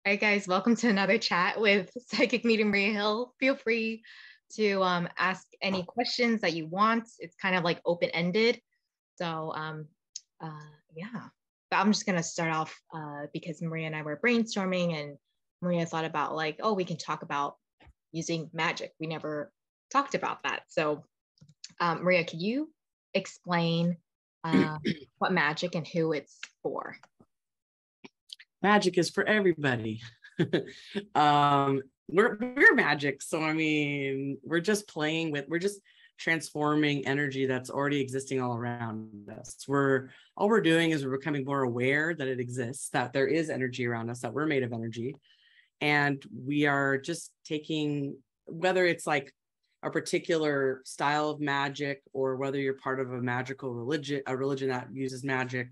All right, guys, welcome to another chat with Psychic Medium Maria Hill. Feel free to ask any questions that you want. It's kind of like open-ended. So yeah, but I'm just going to start off because Maria and I were brainstorming and Maria thought about like, oh, we can talk about using magic. We never talked about that. So Maria, can you explain what magic and who it's for? Magic is for everybody. We're magic. So, I mean, we're just transforming energy that's already existing all around us. All we're doing is we're becoming more aware that it exists, that there is energy around us, that we're made of energy. And we are just taking, whether it's like a particular style of magic or whether you're part of a magical religion, a religion that uses magic,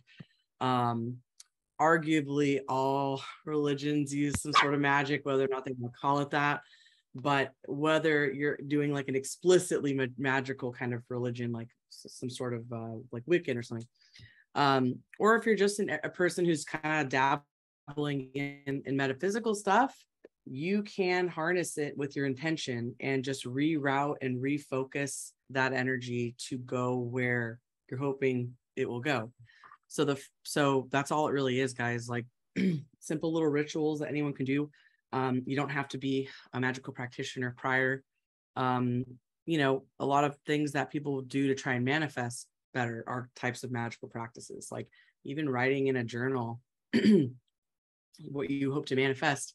arguably all religions use some sort of magic, whether or not they want to call it that. But whether you're doing like an explicitly magical kind of religion, like some sort of like Wiccan or something, or if you're just a person who's kind of dabbling in metaphysical stuff, you can harness it with your intention and just reroute and refocus that energy to go where you're hoping it will go. So that's all it really is, guys. Like simple little rituals that anyone can do. You don't have to be a magical practitioner prior. A lot of things that people do to try and manifest better are types of magical practices, like even writing in a journal what you hope to manifest,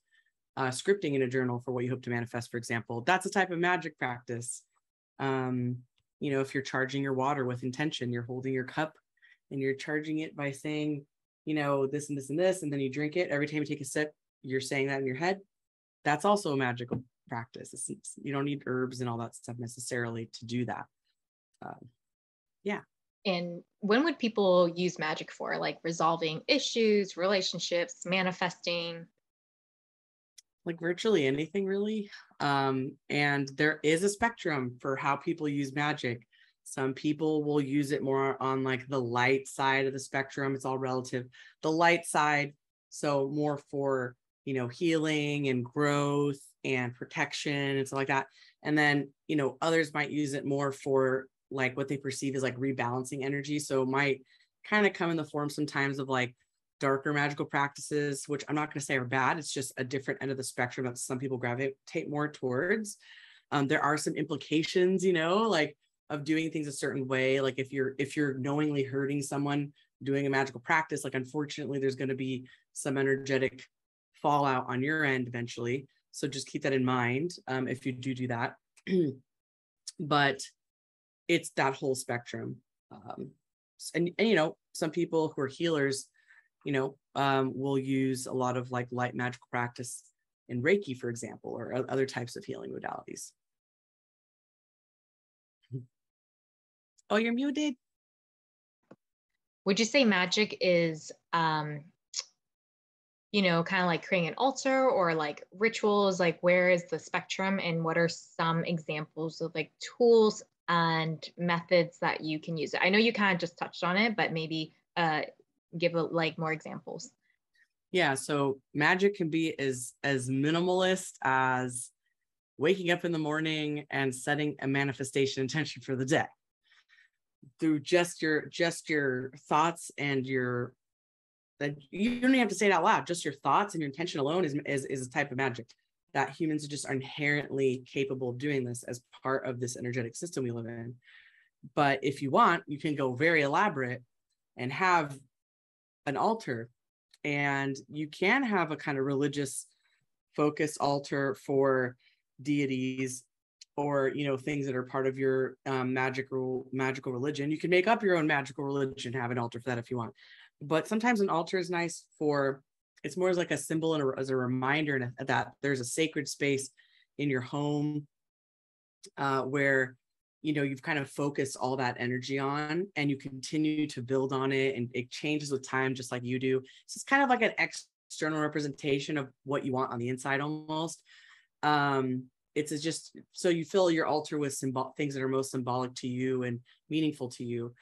scripting in a journal for what you hope to manifest, for example. That's a type of magic practice. If you're charging your water with intention, you're holding your cup and you're charging it by saying, this and this and this, and then you drink it. Every time you take a sip, you're saying that in your head. That's also a magical practice. You don't need herbs and all that stuff necessarily to do that. Yeah. And when would people use magic for? Like resolving issues, relationships, manifesting? Like virtually anything, really. And there is a spectrum for how people use magic. Some people will use it more on like the light side of the spectrum. It's all relative. The light side, so more for, healing and growth and protection and stuff like that. And then, others might use it more for like what they perceive as like rebalancing energy. So it might kind of come in the form sometimes of like darker magical practices, which I'm not going to say are bad. It's just a different end of the spectrum that some people gravitate more towards. There are some implications, like of doing things a certain way. Like if you're knowingly hurting someone doing a magical practice, like unfortunately there's going to be some energetic fallout on your end eventually. So just keep that in mind if you do that. But it's that whole spectrum. And some people who are healers, will use a lot of like light magical practice in Reiki, for example, or other types of healing modalities. Oh, you're muted. Would you say magic is, kind of like creating an altar or like rituals? Like where is the spectrum and what are some examples of like tools and methods that you can use? I know you kind of just touched on it, but maybe give like more examples. Yeah, so magic can be as minimalist as waking up in the morning and setting a manifestation intention for the day through just your thoughts and you don't even have to say it out loud. Just your thoughts and your intention alone is a type of magic that humans just are inherently capable of doing this as part of this energetic system we live in. But if you want, you can go very elaborate and have an altar, and you can have a kind of religious focus altar for deities or things that are part of your magical religion. You can make up your own magical religion, have an altar for that if you want. But sometimes an altar is nice it's more as like a symbol and as a reminder that there's a sacred space in your home where you've kind of focused all that energy on, and you continue to build on it, and it changes with time just like you do. So it's kind of like an external representation of what you want on the inside almost. It's just so you fill your altar with things that are most symbolic to you and meaningful to you.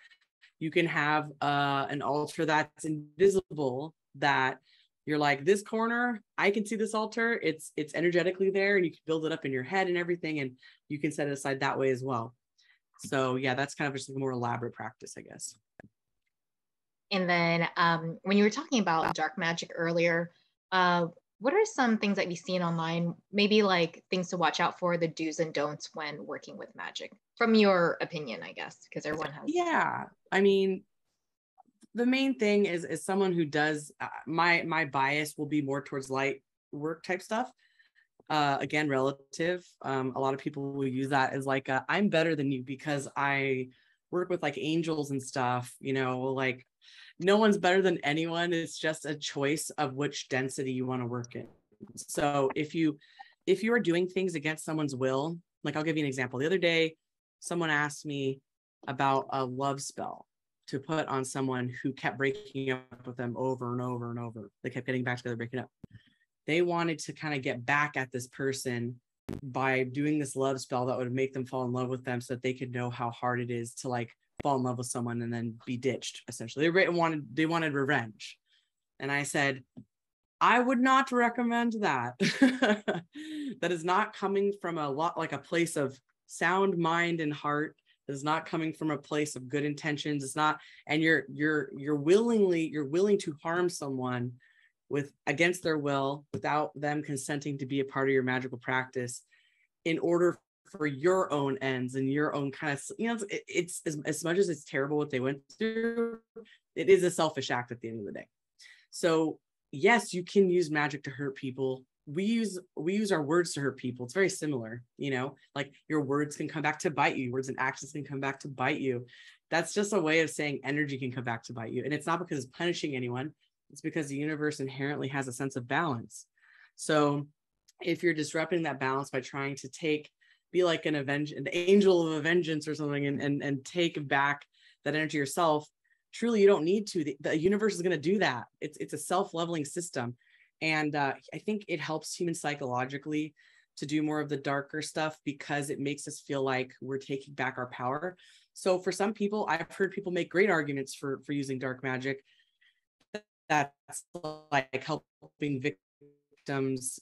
You can have an altar that's invisible, that You're like, this corner, I can see this altar. It's energetically there, and you can build it up in your head and everything, and you can set it aside that way as well. So yeah, that's kind of just a more elaborate practice, I guess. And then when you were talking about dark magic earlier, what are some things that you've seen online, maybe like things to watch out for, the do's and don'ts when working with magic, from your opinion, I guess, because everyone has. Yeah, I mean, the main thing is someone who does, my bias will be more towards light work type stuff. Again, relative. A lot of people will use that as like, I'm better than you because I work with like angels and stuff, you know, like no one's better than anyone. It's just a choice of which density you want to work in. So if you are doing things against someone's will, like I'll give you an example. The other day, someone asked me about a love spell to put on someone who kept breaking up with them over and over and over. They kept getting back together, breaking up. They wanted to kind of get back at this person by doing this love spell that would make them fall in love with them so that they could know how hard it is to like fall in love with someone and then be ditched. Essentially, they wanted revenge. And I said, I would not recommend that. That is not coming from a place of sound mind and heart. Is not coming from a place of good intentions. It's not, and you're willing to harm someone with against their will without them consenting to be a part of your magical practice in order for your own ends and your own kind of, you know, it's as much as it's terrible what they went through, it is a selfish act at the end of the day. So yes, you can use magic to hurt people. We use our words to hurt people. It's very similar, you know, like your words can come back to bite you. Words and actions can come back to bite you. That's just a way of saying energy can come back to bite you. And it's not because it's punishing anyone. It's because the universe inherently has a sense of balance. So if you're disrupting that balance by trying to be like an angel of a vengeance or something, and take back that energy yourself, truly you don't need to. The universe is going to do that. It's a self-leveling system. And I think it helps humans psychologically to do more of the darker stuff because it makes us feel like we're taking back our power. So for some people, I've heard people make great arguments for using dark magic. That's like helping victims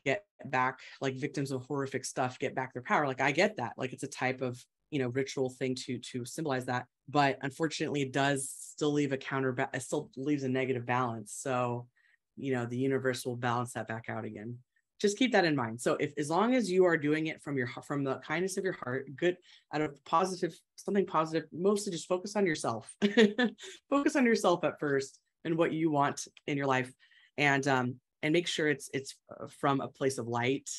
get back, like victims of horrific stuff, get back their power. Like I get that. Like it's a type of, you know, ritual thing to symbolize that. But unfortunately, it does still leave it still leaves a negative balance. So, you know, the universe will balance that back out again. Just keep that in mind. So as long as you are doing it from the kindness of your heart, good, out of something positive, mostly just focus on yourself. Focus on yourself at first and what you want in your life, and make sure it's from a place of light.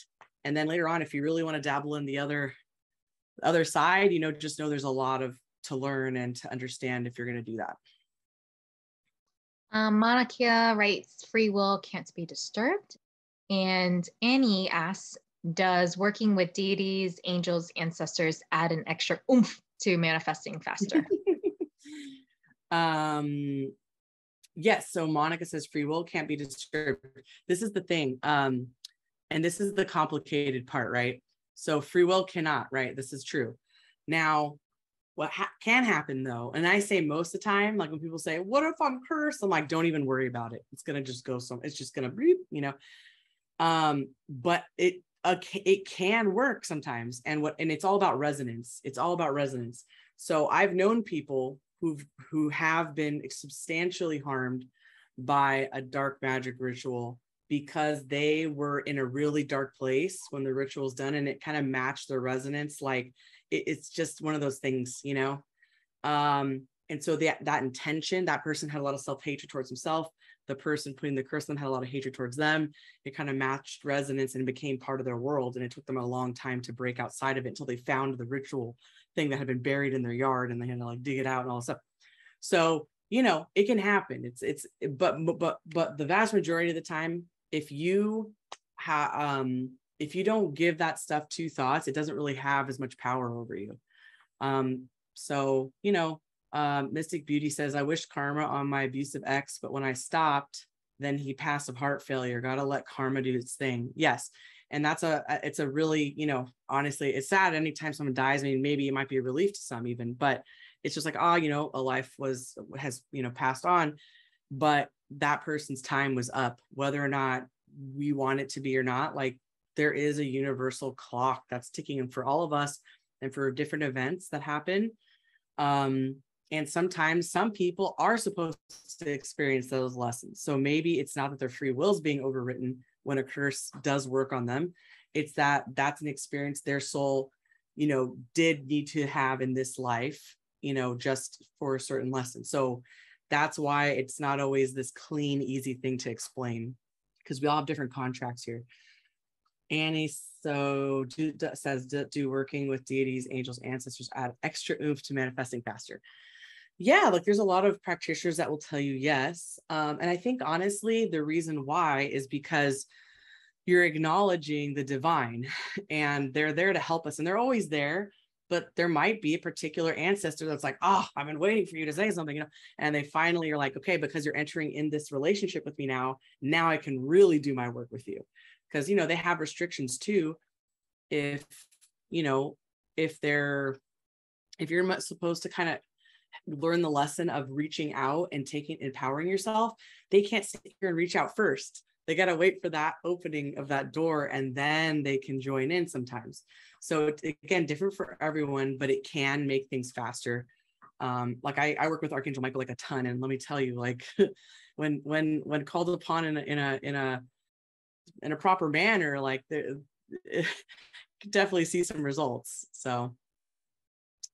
And then later on, if you really want to dabble in the other side, you know, just know there's a lot to learn and to understand if you're going to do that. Monakia writes, free will can't be disturbed. And Annie asks, does working with deities, angels, ancestors add an extra oomph to manifesting faster? Yes. So Monica says free will can't be disturbed. This is the thing. And this is the complicated part, right? So free will cannot, right? This is true. Now, what can happen though, and I say most of the time, like when people say, what if I'm cursed? I'm like, don't even worry about it. It's going to just go it's just going to, you know, but it can work sometimes. And it's all about resonance. It's all about resonance. So I've known people who have been substantially harmed by a dark magic ritual because they were in a really dark place when the ritual's done, and it kind of matched their resonance. Like it's just one of those things, you know? And so that intention, that person had a lot of self-hatred towards himself. The person putting the curse on them had a lot of hatred towards them. It kind of matched resonance and became part of their world. And it took them a long time to break outside of it until they found the ritual thing that had been buried in their yard, and they had to like dig it out and all this stuff. So, you know, it can happen. But the vast majority of the time, if you don't give that stuff two thoughts, it doesn't really have as much power over you. So, you know, Mystic Beauty says, I wish karma on my abusive ex, but when I stopped, then he passed of heart failure. Gotta let karma do its thing. Yes. And it's a really, you know, honestly, it's sad anytime someone dies. I mean, maybe it might be a relief to some even, but it's just like, you know, a life has, you know, passed on. But that person's time was up, whether or not we want it to be or not. Like, there is a universal clock that's ticking for all of us and for different events that happen. And sometimes some people are supposed to experience those lessons. So maybe it's not that their free will is being overwritten when a curse does work on them. It's that that's an experience their soul, you know, did need to have in this life, you know, just for a certain lesson. So that's why it's not always this clean, easy thing to explain, because we all have different contracts here. Annie says, do working with deities, angels, ancestors add extra oomph to manifesting faster? Yeah, like there's a lot of practitioners that will tell you yes. And I think honestly, the reason why is because you're acknowledging the divine and they're there to help us, and they're always there. But there might be a particular ancestor that's like, oh, I've been waiting for you to say something, you know, and they finally are like, okay, because you're entering in this relationship with me now I can really do my work with you. Because, you know, they have restrictions too. If, you know, if you're supposed to kind of learn the lesson of reaching out and empowering yourself, they can't sit here and reach out first. They got to wait for that opening of that door, and then they can join in sometimes. So it's, again, different for everyone, but it can make things faster. Like I work with Archangel Michael like a ton, and let me tell you, like when called upon in a proper manner, like definitely see some results. So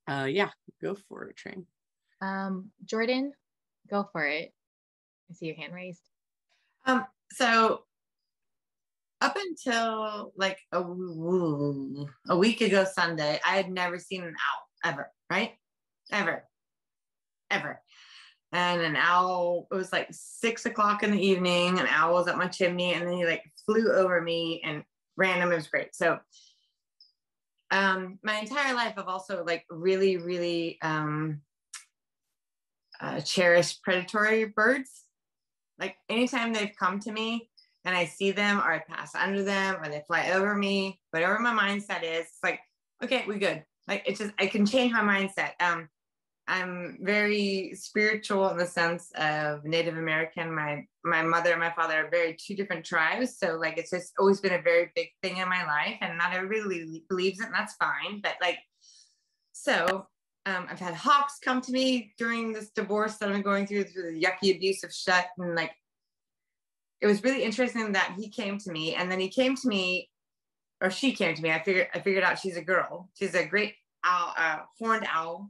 yeah, go for it, Train. Jordan, go for it. I see your hand raised. So up until like a week ago Sunday, I had never seen an owl ever, right? Ever. And an owl, it was like 6 o'clock in the evening, an owl was up my chimney, and then he like flew over me and random. It was great. So my entire life I've also like really cherished predatory birds. Like anytime they've come to me and I see them, or I pass under them, or they fly over me, whatever my mindset is, it's like, okay, we good. Like, it's just, I can change my mindset. I'm very spiritual in the sense of Native American. My mother and my father are very two different tribes. So like, it's just always been a very big thing in my life, and not everybody believes it, and that's fine. But like, so I've had hawks come to me during this divorce that I'm going through the yucky, abusive shut. And like, it was really interesting that he came to me, and then he came to me, or she came to me. I figured out she's a girl. She's a great owl, horned owl.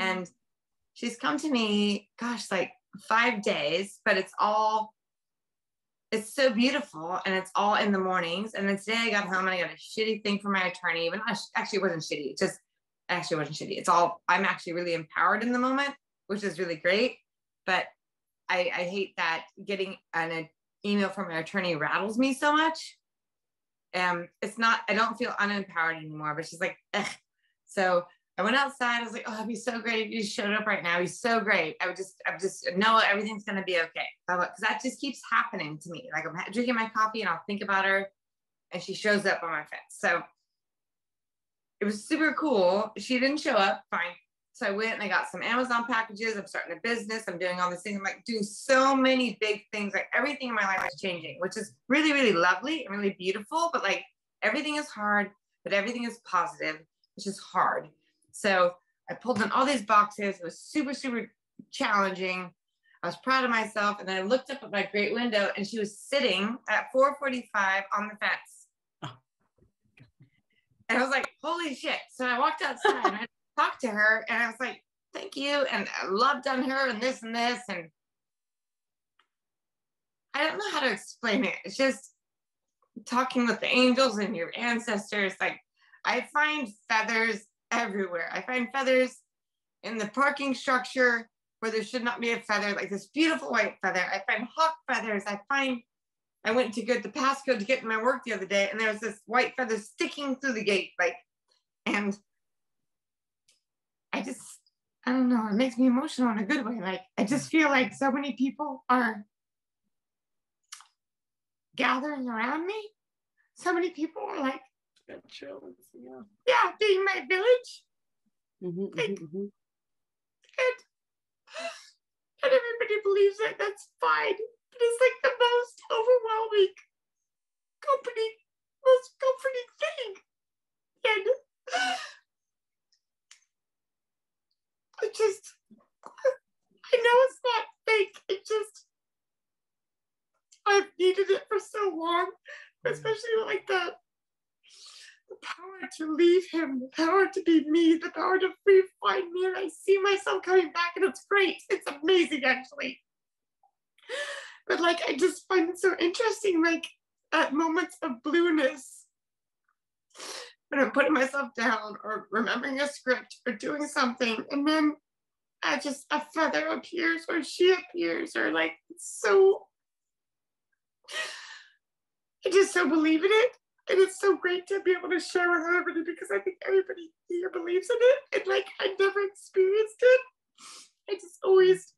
And she's come to me, gosh, like 5 days, but it's so beautiful, and it's all in the mornings. And then today I got home and I got a shitty thing from my attorney, but actually it wasn't shitty. It just actually wasn't shitty. It's all, I'm actually really empowered in the moment, which is really great. But I hate that getting an email from my attorney rattles me so much. It's not, I don't feel unempowered anymore, but she's like, ugh. So I went outside. I was like, oh, it'd be so great if you showed up right now. He's so great. I just know everything's going to be okay. Because that just keeps happening to me. Like, I'm drinking my coffee and I'll think about her, and she shows up on my fence. So it was super cool. She didn't show up. Fine. So I went and I got some Amazon packages. I'm starting a business. I'm doing all these things. I'm like doing so many big things. Like, everything in my life is changing, which is really, really lovely and really beautiful. But like, everything is hard, but everything is positive, which is hard. So I pulled in all these boxes. It was super, super challenging. I was proud of myself. And then I looked up at my great window, and she was sitting at 4:45 on the fence. Oh. And I was like, holy shit. So I walked outside and I talked to her, and I was like, thank you. And I loved on her and this and this. And I don't know how to explain it. It's just talking with the angels and your ancestors. Like, I find feathers everywhere. I find feathers in the parking structure where there should not be a feather, like this beautiful white feather. I find hawk feathers. I went to get the passcode to get to my work the other day, and there was this white feather sticking through the gate, like, and I don't know, it makes me emotional in a good way. Like, I just feel like so many people are gathering around me. So many people are like, yeah, being my village. And and everybody believes it. That's fine. But it's like the most overwhelming, most comforting thing. And I know it's not fake. I've needed it for so long, especially like the power to leave him, the power to be me, the power to find me, and I see myself coming back, and it's great. It's amazing, actually. But like, I just find it so interesting, like at moments of blueness, when I'm putting myself down or remembering a script or doing something, and then a feather appears or she appears, or like, it's so, I just so believe in it. And it's so great to be able to share with everybody, because I think everybody here believes in it. And like, I never experienced it. I just always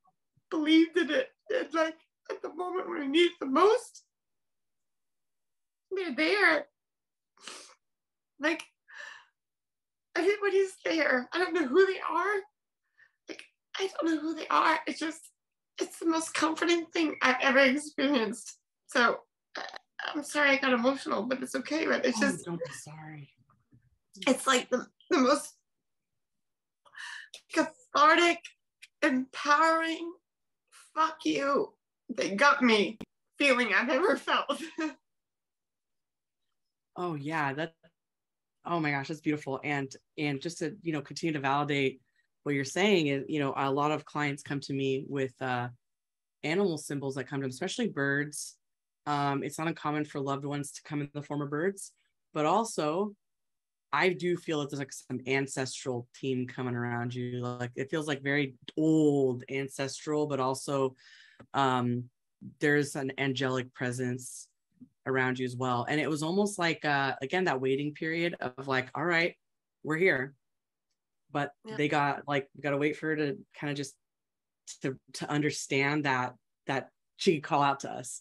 believed in it. And like, at the moment when I need it the most, they're there. Like, everybody's there. I don't know who they are. Like, I don't know who they are. It's the most comforting thing I've ever experienced. So I'm sorry I got emotional, but it's okay. But it's just, don't be sorry. It's like the most cathartic, empowering, fuck you, they got me feeling I've ever felt. Oh yeah, oh my gosh, that's beautiful. And just to, continue to validate what you're saying is, a lot of clients come to me with animal symbols that come to them, especially birds. It's not uncommon for loved ones to come in the form of birds, but also I do feel that there's like some ancestral team coming around you. Like, it feels like very old ancestral, but also there's an angelic presence around you as well. And it was almost like, again, that waiting period of like, all right, we're here. But we got to wait for her to kind of just to understand that she could call out to us.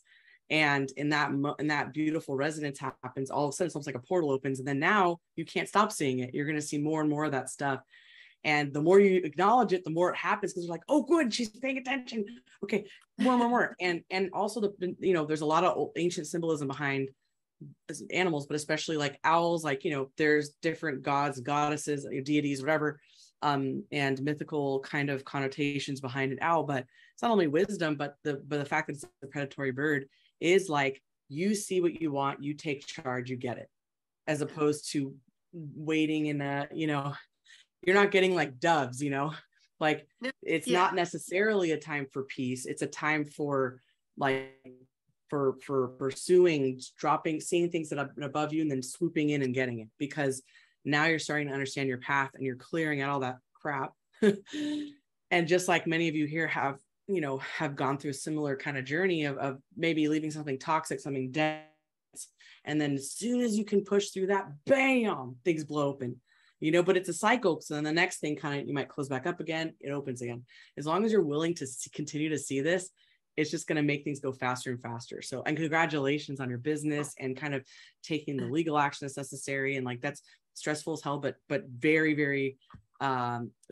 And in that beautiful resonance happens, all of a sudden it's almost like a portal opens, and then now you can't stop seeing it. You're going to see more and more of that stuff. And the more you acknowledge it, the more it happens, because you're like, oh, good, she's paying attention. Okay, more. And also there's a lot of ancient symbolism behind animals, but especially like owls, like, there's different gods, goddesses, deities, whatever, and mythical kind of connotations behind an owl. But it's not only wisdom, but the fact that it's a predatory bird is like, you see what you want, you take charge, you get it, as opposed to waiting in you're not getting like doves, like, it's not necessarily a time for peace. It's a time for like, for pursuing, dropping, seeing things that are above you, and then swooping in and getting it, because now you're starting to understand your path and you're clearing out all that crap. And just like many of you here have gone through a similar kind of journey of maybe leaving something toxic, something dense, and then as soon as you can push through that, bam, things blow open, but it's a cycle. So then the next thing you might close back up again, it opens again. As long as you're willing to continue to see this, it's just going to make things go faster and faster. So, and congratulations on your business and kind of taking the legal action that's necessary. And like, that's stressful as hell, but very, very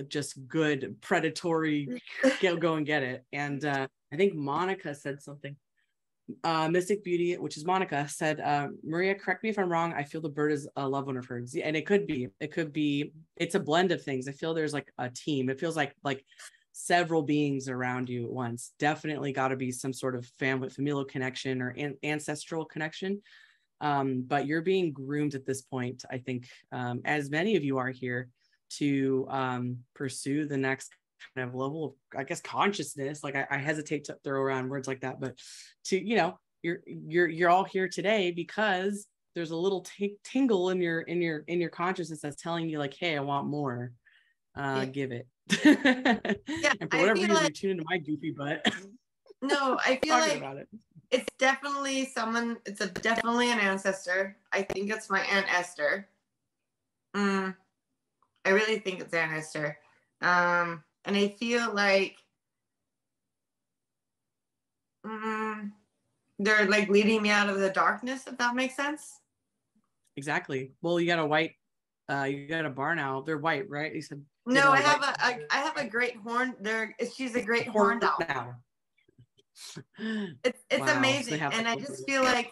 just good predatory, go and get it. And I think Monica said something. Mystic Beauty, which is Monica, said, Maria, correct me if I'm wrong, I feel the bird is a loved one of hers. And it could be, it's a blend of things. I feel there's like a team. It feels like several beings around you at once. Definitely got to be some sort of familial connection or ancestral connection. But you're being groomed at this point, I think, as many of you are here, to pursue the next kind of level of, I guess, consciousness. Like, I hesitate to throw around words like that, but to, you're all here today because there's a little tingle in your consciousness that's telling you like, hey, I want more. Give it. And for whatever reason, you tune into my goofy butt. No, I feel like about it. It's definitely someone. It's definitely an ancestor. I think it's my Aunt Esther. I really think it's Aunt Esther. And I feel like they're like leading me out of the darkness, if that makes sense. Exactly. Well, you got a white, you got a barn owl. They're white, right? You said. No, I have a great horn. She's a great horned owl. It's Wow. amazing, So and I just feel like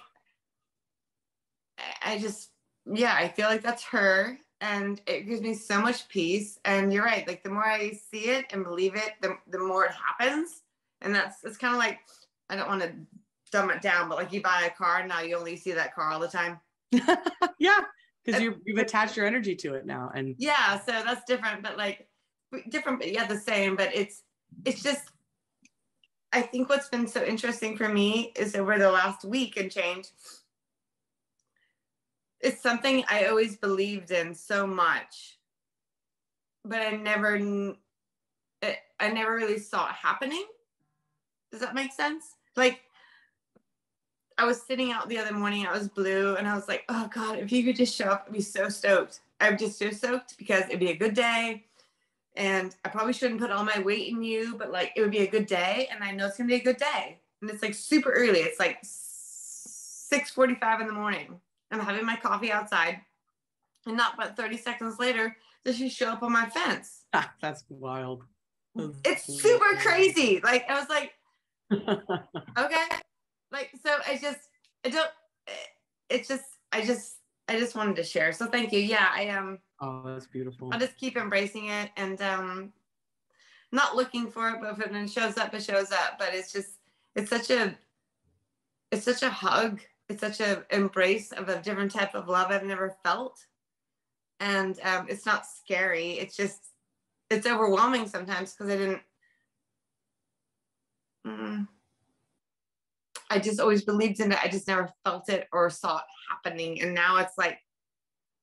I feel like that's her, and it gives me so much peace. And you're right, like the more I see it and believe it, the more it happens. And it's kind of like, I don't want to dumb it down, but like you buy a car and now you only see that car all the time. Yeah, because you've attached your energy to it now, and yeah, so that's different, but yeah, the same. But it's just, I think what's been so interesting for me is over the last week and change, it's something I always believed in so much, but I never really saw it happening. Does that make sense? Like, I was sitting out the other morning, I was blue, and I was like, oh God, if you could just show up, I'd be so stoked. I'm just so stoked because it'd be a good day. And I probably shouldn't put all my weight in you, but like, it would be a good day. And I know it's gonna be a good day. And it's like super early. It's like 6:45 in the morning. I'm having my coffee outside. And not but 30 seconds later, does she show up on my fence? That's wild. It's super crazy. Like, I was like, okay. Like, so I just wanted to share. So thank you. Yeah, I am. Oh, that's beautiful. I'll just keep embracing it and not looking for it, but if it shows up, it shows up. But it's such a hug. It's such a embrace of a different type of love I've never felt. And it's not scary. It's overwhelming sometimes because I just always believed in it. I just never felt it or saw it happening. And now it's like,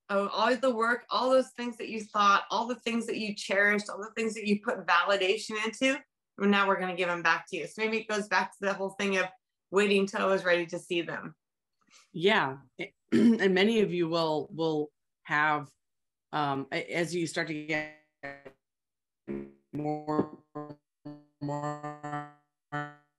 oh, all the work, all those things that you thought, all the things that you cherished, all the things that you put validation into, and now we're going to give them back to you. So maybe it goes back to the whole thing of waiting till I was ready to see them. Yeah. And many of you will have, as you start to get more on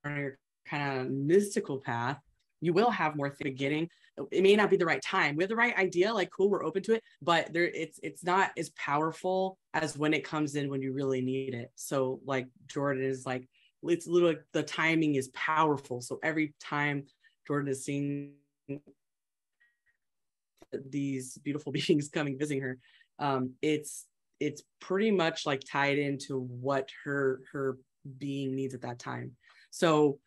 your kind of mystical path, you will have more beginning. It may not be the right time. We have the right idea, like cool, we're open to it, but it's not as powerful as when it comes in when you really need it. So like Jordan is like, it's literally like the timing is powerful. So every time Jordan is seeing these beautiful beings coming visiting her, it's pretty much like tied into what her being needs at that time. So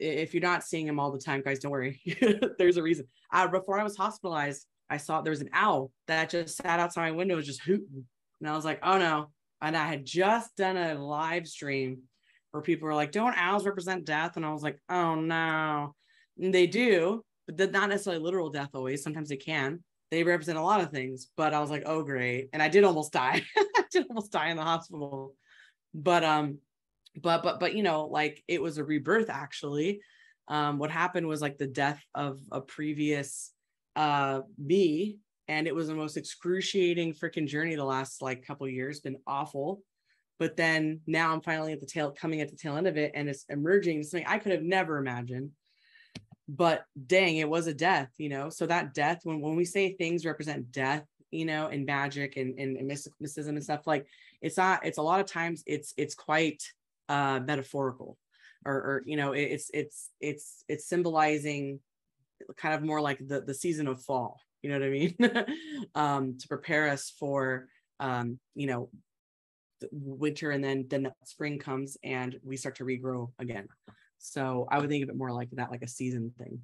if you're not seeing him all the time, guys, don't worry. There's a reason. Before I was hospitalized, I saw there was an owl that just sat outside my window, just hooting, and I was like, oh no. And I had just done a live stream where people were like, don't owls represent death? And I was like, oh no. And they do, but not necessarily literal death always. Sometimes they can. They represent a lot of things, but I was like, oh great. And I did almost die. I did almost die in the hospital. But like it was a rebirth actually. What happened was like the death of a previous me, and it was the most excruciating freaking journey the last like couple of years. Been awful. But then now I'm finally coming at the tail end of it, and it's emerging something I could have never imagined. But dang, it was a death, so that death, when we say things represent death, in magic and mysticism and stuff, like it's a lot of times it's quite metaphorical, or it's symbolizing kind of more like the season of fall, you know what I mean? To prepare us for winter, and then that spring comes and we start to regrow again. So I would think of it more like that, like a season thing.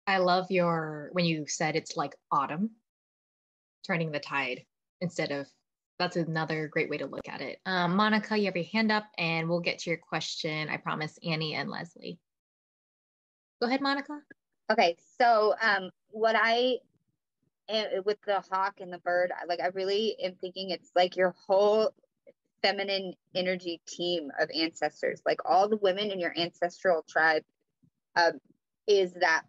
I love when you said it's like autumn, turning the tide that's another great way to look at it. Monica, you have your hand up and we'll get to your question. I promise, Annie and Leslie. Go ahead, Monica. Okay. So with the hawk and the bird, I really am thinking it's like your whole feminine energy team of ancestors, like all the women in your ancestral tribe is that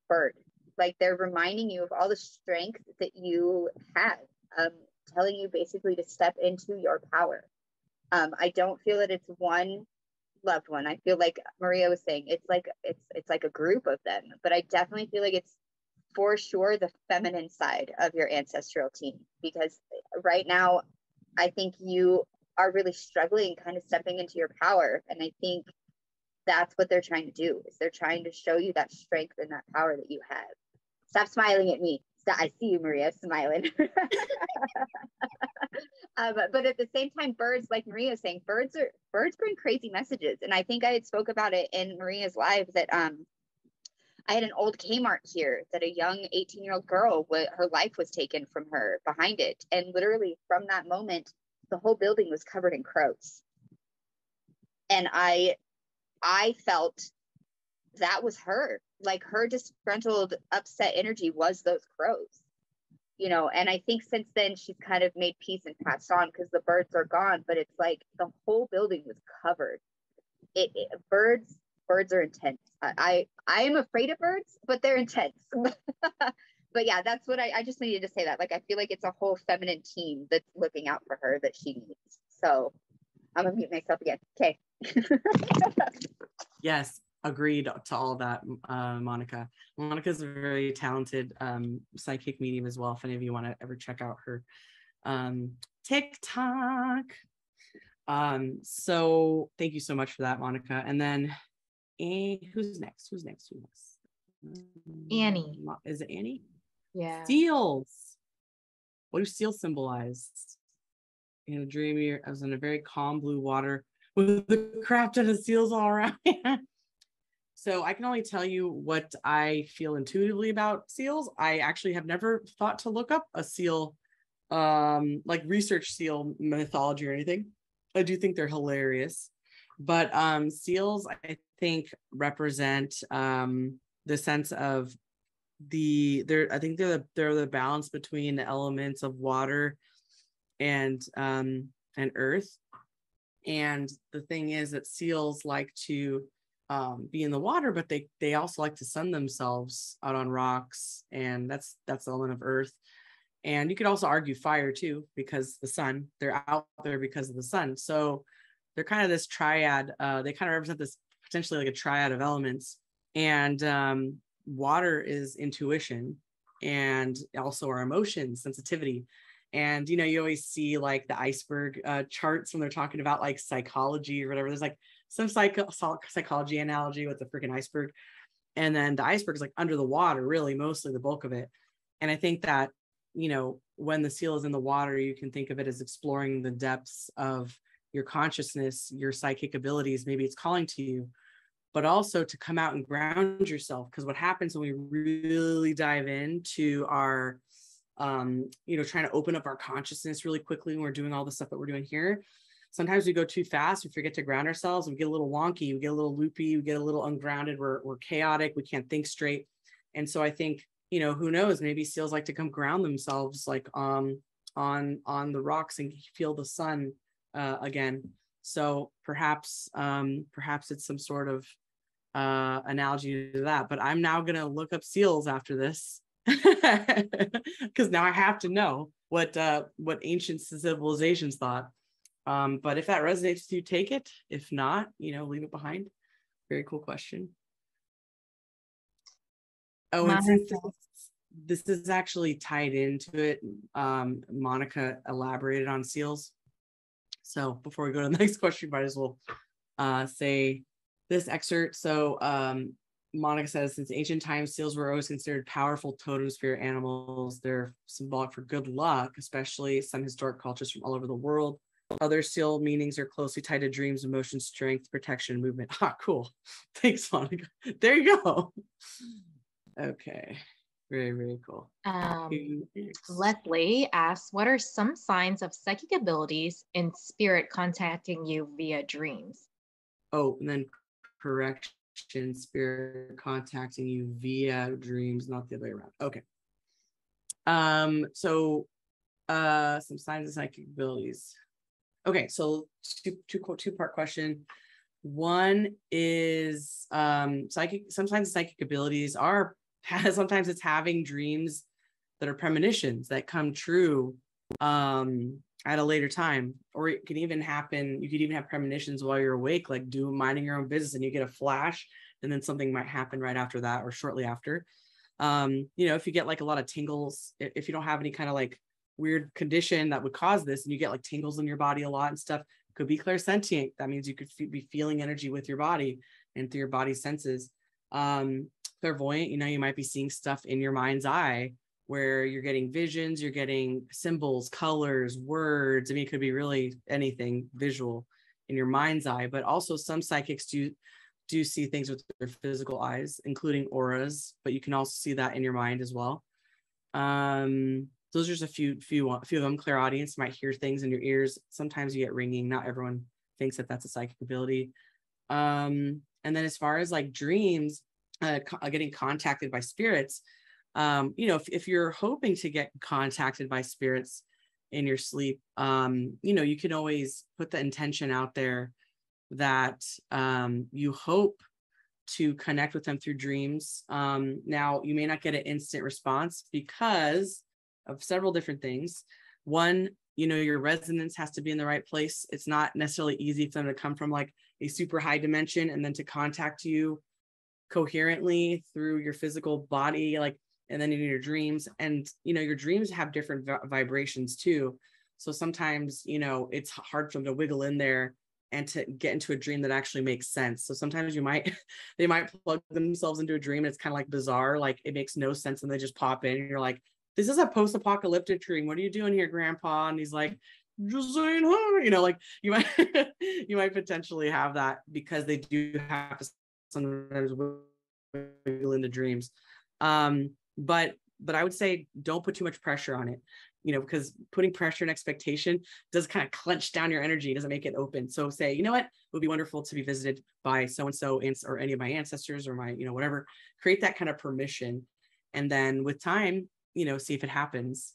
bird. Like they're reminding you of all the strength that you had, telling you basically to step into your power. I don't feel that it's one loved one. I feel like Maria was saying it's like a group of them, but I definitely feel like it's for sure the feminine side of your ancestral team, because right now I think you are really struggling kind of stepping into your power. And I think that's what they're trying to do, is they're trying to show you that strength and that power that you have. Stop smiling at me. I see you, Maria, smiling. But at the same time, birds, like Maria is saying, birds bring crazy messages. And I think I had spoke about it in Maria's live that I had an old Kmart here that a young 18-year-old girl, her life was taken from her behind it. And literally from that moment, the whole building was covered in crows. And I felt that was her, like her disgruntled, upset energy was those crows, you know. And I think since then she's kind of made peace and passed on because the birds are gone, but it's like the whole building was covered. Birds are intense. I am afraid of birds, but they're intense. But yeah, that's what I just needed to say that. Like, I feel like it's a whole feminine team that's looking out for her that she needs. So I'm gonna mute myself again. Okay. Yes, agreed to all that, Monica. Monica's a very talented psychic medium as well. If any of you want to ever check out her TikTok. So thank you so much for that, Monica. And then who's next? Annie. Is it Annie? Yeah. Seals. What do seals symbolize? In a dream, I was in a very calm blue water with the crap ton of seals all around. So I can only tell you what I feel intuitively about seals. I actually have never thought to look up a seal, like research seal mythology or anything. I do think they're hilarious, but seals, I think, represent the sense of they're the balance between the elements of water and earth. And the thing is that seals like to be in the water, but they also like to sun themselves out on rocks, and that's the element of earth. And you could also argue fire too, because the sun, they're out there because of the sun. So they're kind of this triad. They kind of represent this potentially like a triad of elements. And water is intuition and also our emotions, sensitivity. And, you know, you always see like the iceberg charts when they're talking about like psychology or whatever. There's like some psychology analogy with the freaking iceberg. And then the iceberg is like under the water, really, mostly the bulk of it. And I think that, you know, when the seal is in the water, you can think of it as exploring the depths of your consciousness, your psychic abilities. Maybe it's calling to you, but also to come out and ground yourself. Because what happens when we really dive into our, you know, trying to open up our consciousness really quickly when we're doing all the stuff that we're doing here, sometimes we go too fast, we forget to ground ourselves, we get a little wonky, we get a little loopy, we get a little ungrounded, we're chaotic, we can't think straight. And so I think, you know, who knows, maybe seals like to come ground themselves like on the rocks and feel the sun again. So perhaps it's some sort of analogy to that. But I'm now gonna look up seals after this because now I have to know what ancient civilizations thought. But if that resonates with you, take it. If not, you know, leave it behind. Very cool question. Oh, and since this is actually tied into it, Monica elaborated on seals. So before we go to the next question, might as well say this excerpt. So Monica says, since ancient times, seals were always considered powerful totem spirit animals. They're symbolic for good luck, especially some historic cultures from all over the world. Other seal meanings are closely tied to dreams, emotion, strength, protection, movement. Ah, cool. Thanks, Monica. There you go. Okay. Very, very cool. Leslie asks, what are some signs of psychic abilities in spirit contacting you via dreams? Oh, and then correction, spirit contacting you via dreams, not the other way around. Okay. So some signs of psychic abilities. Okay, so two-part question. One is sometimes psychic abilities are sometimes it's having dreams that are premonitions that come true at a later time. Or it can even happen, you could even have premonitions while you're awake, like minding your own business, and you get a flash and then something might happen right after that or shortly after. You know, if you get like a lot of tingles, if you don't have any kind of like weird condition that would cause this, and you get like tingles in your body a lot and stuff, could be clairsentient. That means you could be feeling energy with your body and through your body's senses. Clairvoyant, you know, you might be seeing stuff in your mind's eye where you're getting visions, you're getting symbols, colors, words. I mean, it could be really anything visual in your mind's eye, but also some psychics do see things with their physical eyes, including auras, but you can also see that in your mind as well. Those are just a few of them. Clairaudience, might hear things in your ears. Sometimes you get ringing. Not everyone thinks that that's a psychic ability. And then as far as like dreams, getting contacted by spirits, you know, if you're hoping to get contacted by spirits in your sleep, you know, you can always put the intention out there that you hope to connect with them through dreams. Now, you may not get an instant response because of several different things. One, you know, your resonance has to be in the right place. It's not necessarily easy for them to come from like a super high dimension and then to contact you coherently through your physical body, like, and then in your dreams. And, you know, your dreams have different vibrations too. So sometimes, you know, it's hard for them to wiggle in there and to get into a dream that actually makes sense. So sometimes they might plug themselves into a dream and it's kind of like bizarre, like it makes no sense, and they just pop in and you're like, this is a post-apocalyptic dream. What are you doing here, Grandpa? And he's like, just saying hi. You know, like you might potentially have that because they do have to sometimes wiggle into dreams. But I would say don't put too much pressure on it, you know, because putting pressure and expectation does kind of clench down your energy, doesn't make it open. So say, you know what, it would be wonderful to be visited by so-and-so or any of my ancestors or my, you know, whatever. Create that kind of permission. And then with time, you know, see if it happens.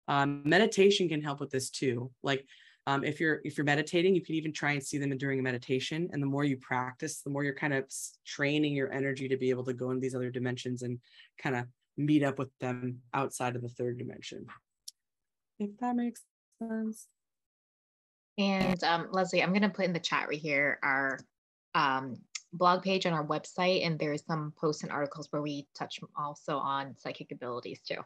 Meditation can help with this too. Like if you're meditating, you can even try and see them during a meditation. And the more you practice, the more you're kind of training your energy to be able to go in these other dimensions and kind of meet up with them outside of the third dimension. If that makes sense. And Leslie, I'm going to put in the chat right here our blog page on our website, and there's some posts and articles where we touch also on psychic abilities too.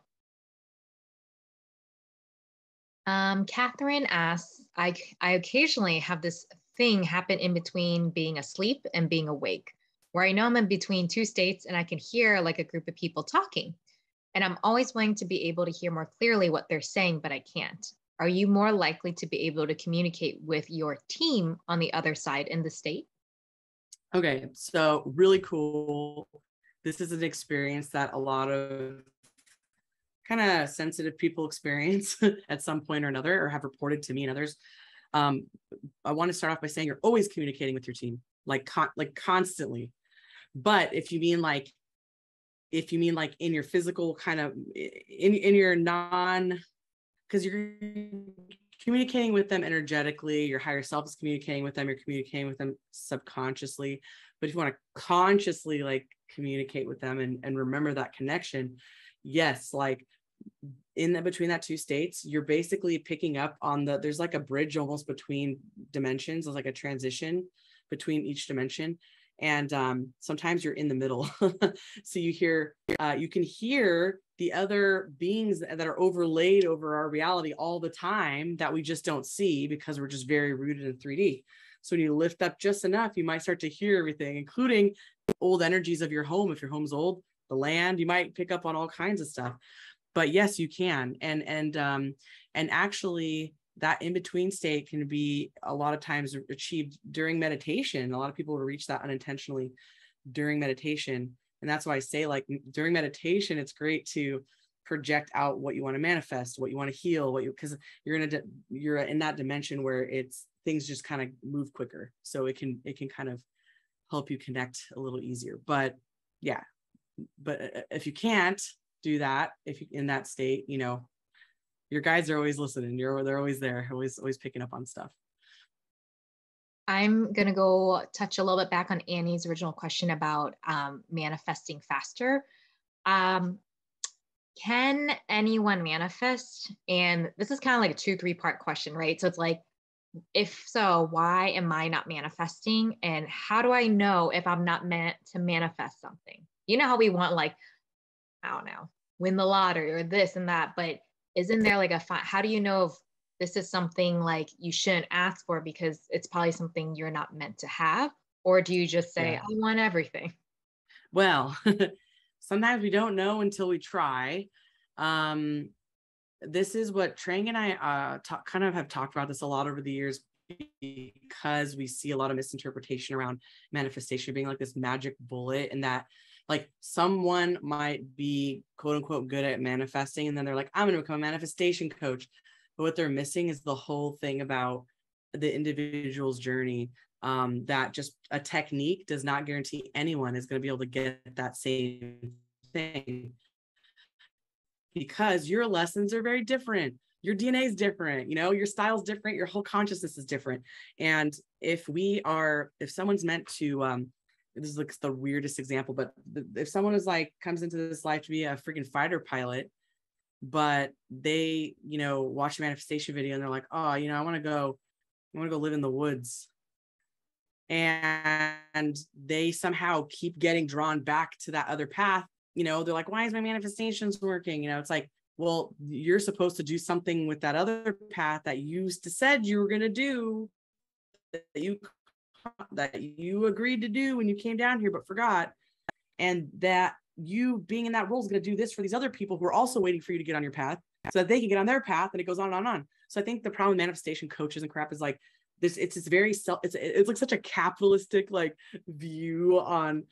Catherine asks, I occasionally have this thing happen in between being asleep and being awake, where I know I'm in between two states and I can hear like a group of people talking. And I'm always wanting to be able to hear more clearly what they're saying, but I can't. Are you more likely to be able to communicate with your team on the other side in the state? Okay, so really cool. This is an experience that a lot of kind of sensitive people experience at some point or another, or have reported to me and others. I want to start off by saying you're always communicating with your team, like constantly. But if you mean like in your physical kind of in your because you're communicating with them energetically, your higher self is communicating with them, you're communicating with them subconsciously. But if you want to consciously like communicate with them and remember that connection, yes, like between that two states, you're basically picking up on there's like a bridge almost between dimensions. There's like a transition between each dimension. And sometimes you're in the middle. So you can hear the other beings that are overlaid over our reality all the time that we just don't see because we're just very rooted in 3D. So when you lift up just enough, you might start to hear everything, including old energies of your home. If your home's old, the land, you might pick up on all kinds of stuff. But yes, you can. And actually, that in-between state can be a lot of times achieved during meditation. A lot of people will reach that unintentionally during meditation. And that's why I say, like, during meditation, it's great to project out what you want to manifest, what you want to heal, because you're in that dimension where things just kind of move quicker. So it can kind of help you connect a little easier. But yeah, but if you can't do that, if you in that state, you know, your guides are always listening. They're always there, always picking up on stuff. I'm going to go touch a little bit back on Annie's original question about manifesting faster. Can anyone manifest? And this is kind of like a 2-3 part question, right? So it's like, if so, why am I not manifesting? And how do I know if I'm not meant to manifest something? You know how we want, like, I don't know, win the lottery or this and that, but isn't there like how do you know if this is something like you shouldn't ask for because it's probably something you're not meant to have? Or do you just say, I want everything? Well, sometimes we don't know until we try. This is what Trang and I kind of have talked about this a lot over the years, because we see a lot of misinterpretation around manifestation being like this magic bullet, and that like someone might be quote unquote good at manifesting, and then they're like, I'm going to become a manifestation coach. But what they're missing is the whole thing about the individual's journey. That just a technique does not guarantee anyone is going to be able to get that same thing, because your lessons are very different. Your DNA is different, you know, your style is different, your whole consciousness is different. And if someone's meant to, this is like the weirdest example, but if someone is like, comes into this life to be a freaking fighter pilot, but they, you know, watch a manifestation video and they're like, oh, you know, I want to go live in the woods. And they somehow keep getting drawn back to that other path. You know, they're like, why is my manifestations working? You know, it's like, well, you're supposed to do something with that other path that you said you were going to do, that you agreed to do when you came down here, but forgot. And that you being in that role is going to do this for these other people who are also waiting for you to get on your path so that they can get on their path, and it goes on and on and on. So I think the problem with manifestation coaches and crap is like this, it's very it's like such a capitalistic like view on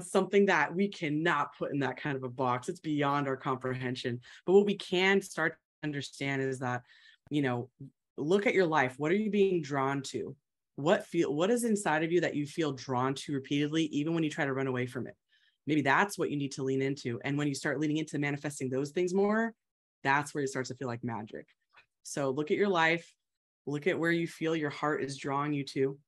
something that we cannot put in that kind of a box. It's beyond our comprehension. But what we can start to understand is that, you know, look at your life. What are you being drawn to? What is inside of you that you feel drawn to repeatedly, even when you try to run away from it? Maybe that's what you need to lean into. And when you start leaning into manifesting those things more, that's where it starts to feel like magic. So look at your life, look at where you feel your heart is drawing you to.